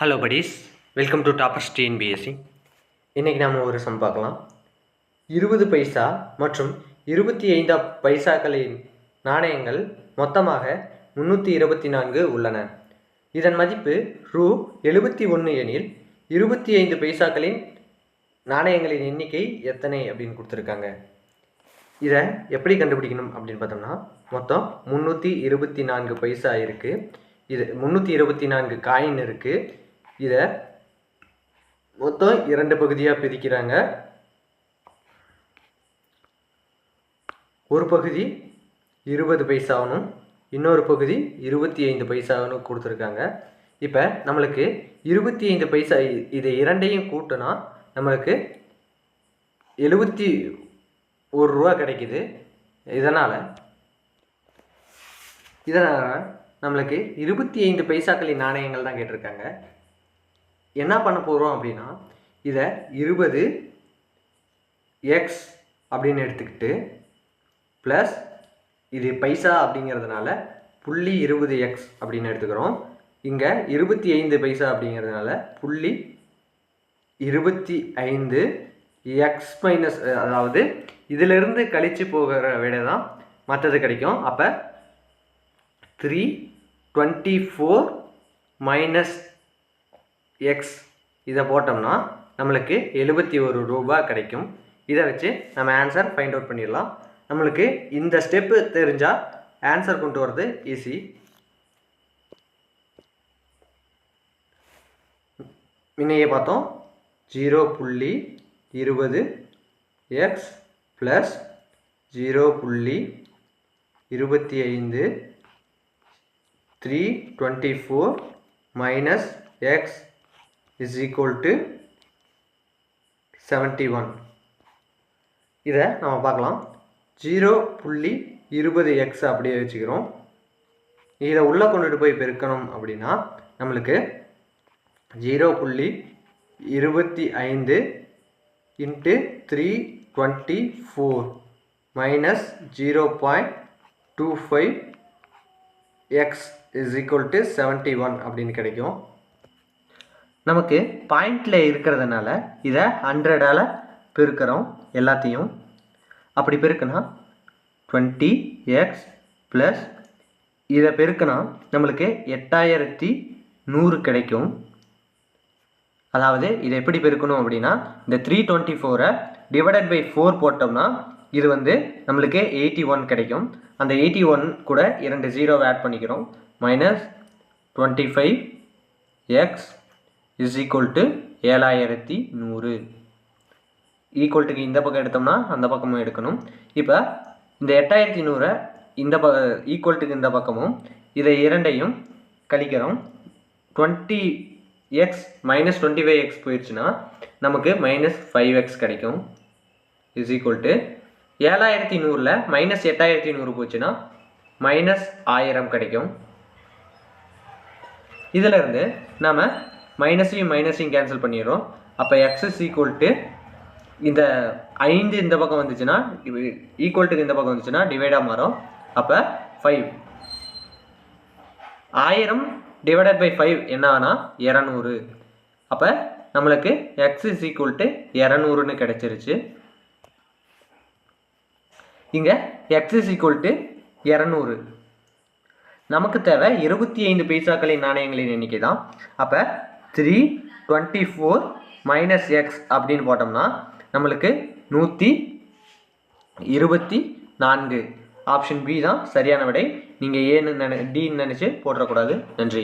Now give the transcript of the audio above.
Hello buddies, welcome to toppers TNPSC. இன்றைக்கி நாம் ஒரு சம் பார்க்கலாம். 20 பைசா மற்றும் 25 பைசாக்களின் நாணயங்கள் மொத்தமாக 324 உள்ளன. இதன் மதிப்பு ரூ 71 எனில் 25 பைசாக்களின் நாணயங்களின் எண்ணிக்கை எத்தனை அப்படின்னு கொடுத்துருக்காங்க. இதை எப்படி கண்டுபிடிக்கணும் அப்படின்னு பார்த்தோம்னா, மொத்தம் 324 பைசா இருக்குது. இது 324 காயின் இருக்குது. இதை மொத்தம் 2 பகுதியாக பிரிக்கிறாங்க. ஒரு பகுதி 20 பைசாவனும் இன்னொரு பகுதி 25 பைசாவனும் கொடுத்துருக்காங்க. இப்போ நம்மளுக்கு 25 பைசா இது இரண்டையும் கூட்டினா நம்மளுக்கு 71 ரூபா கிடைக்குது. இதனால் நம்மளுக்கு 25 பைசாக்களின் நாணயங்கள் தான் கேட்டிருக்காங்க. என்ன பண்ண போகிறோம் அப்படின்னா, இதை 20 எக்ஸ் அப்படின்னு எடுத்துக்கிட்டு ப்ளஸ் இது பைசா அப்படிங்கிறதுனால 0.20x அப்படின்னு எடுத்துக்கிறோம். இங்கே 25 பைசா அப்படிங்கிறதுனால 0.25 எக்ஸ் மைனஸ், அதாவது இதிலிருந்து கழித்து போகிற விட தான் மற்றது கிடைக்கும். அப்போ 324 மைனஸ் எக்ஸ் இதை போட்டோம்னா நம்மளுக்கு 71 ரூபா கிடைக்கும். இதை வச்சு நம்ம ஆன்சர் ஃபைண்ட் அவுட் பண்ணிடலாம். நம்மளுக்கு இந்த ஸ்டெப்பு தெரிஞ்சால் ஆன்சர் கொண்டு வரது ஈஸி. முன்னையே பார்த்தோம், 0.20 X plus 0.25 324 minus x is equal to 71. இதை நம்ம பார்க்கலாம். 0.20x அப்படியே வச்சுக்கிறோம். இதை உள்ளே கொண்டுட்டு போய் பெருக்கணும் அப்படின்னா நம்மளுக்கு 0.25 into 324 minus 0.25x is equal to 71 அப்படின்னு கிடைக்கும். நமக்கு பாயிண்டில் இருக்கிறதுனால இதை 100ஆல் பெருக்கிறோம் எல்லாத்தையும். அப்படி பெருக்கினா 20x ப்ளஸ் இதை பெருக்கினா நம்மளுக்கு 8100 கிடைக்கும். அதாவது இதை எப்படி பெருக்கணும் அப்படின்னா, இந்த 324 டிவைடட் பை 4 போட்டோம்னா இது நம்மளுக்கு 81 கிடைக்கும். அந்த 81 கூட 2 ஜீரோவை ஆட் பண்ணிக்கிறோம். Minus 25x is equal to 7100. ஈக்குவல்ட்டுக்கு இந்த பக்கம் எடுத்தோம்னா அந்த பக்கமும் எடுக்கணும். இப்போ இந்த 8100 இந்த ஈக்குவல்ட்டுக்கு இந்த பக்கமும் இதை இரண்டையும் கழிக்கிறோம். 20x மைனஸ் 25x போயிடுச்சுன்னா நமக்கு மைனஸ் 5x கிடைக்கும். இஸ் ஈக்குவல் டு 7100ல் மைனஸ் 8100 போச்சுன்னா மைனஸ் 1000 கிடைக்கும். இதிலிருந்து நாம் மைனஸையும் கேன்சல் பண்ணிடுறோம். அப்போ எக்ஸ் இஸ் ஈக்குவல் டு இந்த 5 இந்த பக்கம் வந்துச்சுன்னா ஈக்குவல்ட்டுக்கு இந்த பக்கம் வந்துச்சுன்னா டிவைடாக மாறும். அப்போ 5 1000 டிவைடட் பை 5 என்ன ஆனால் 200. அப்போ நம்மளுக்கு எக்ஸ் இஸ் ஈக்குவல் டு 200ன்னு கிடைச்சிருச்சு. இங்கே எக்ஸ் இஸ் ஈக்குவல் டு 200. நமக்கு தேவை 25 பைசாக்களின் நாணயங்களின் எண்ணிக்கை தான். அப்போ 324 மைனஸ் எக்ஸ் அப்படின்னு போட்டோம்னா நம்மளுக்கு 124. ஆப்ஷன் பி தான் சரியான விடை. நீங்கள் ஏன்னு டின்னு நினச்சி போட்டுறக்கூடாது. நன்றி.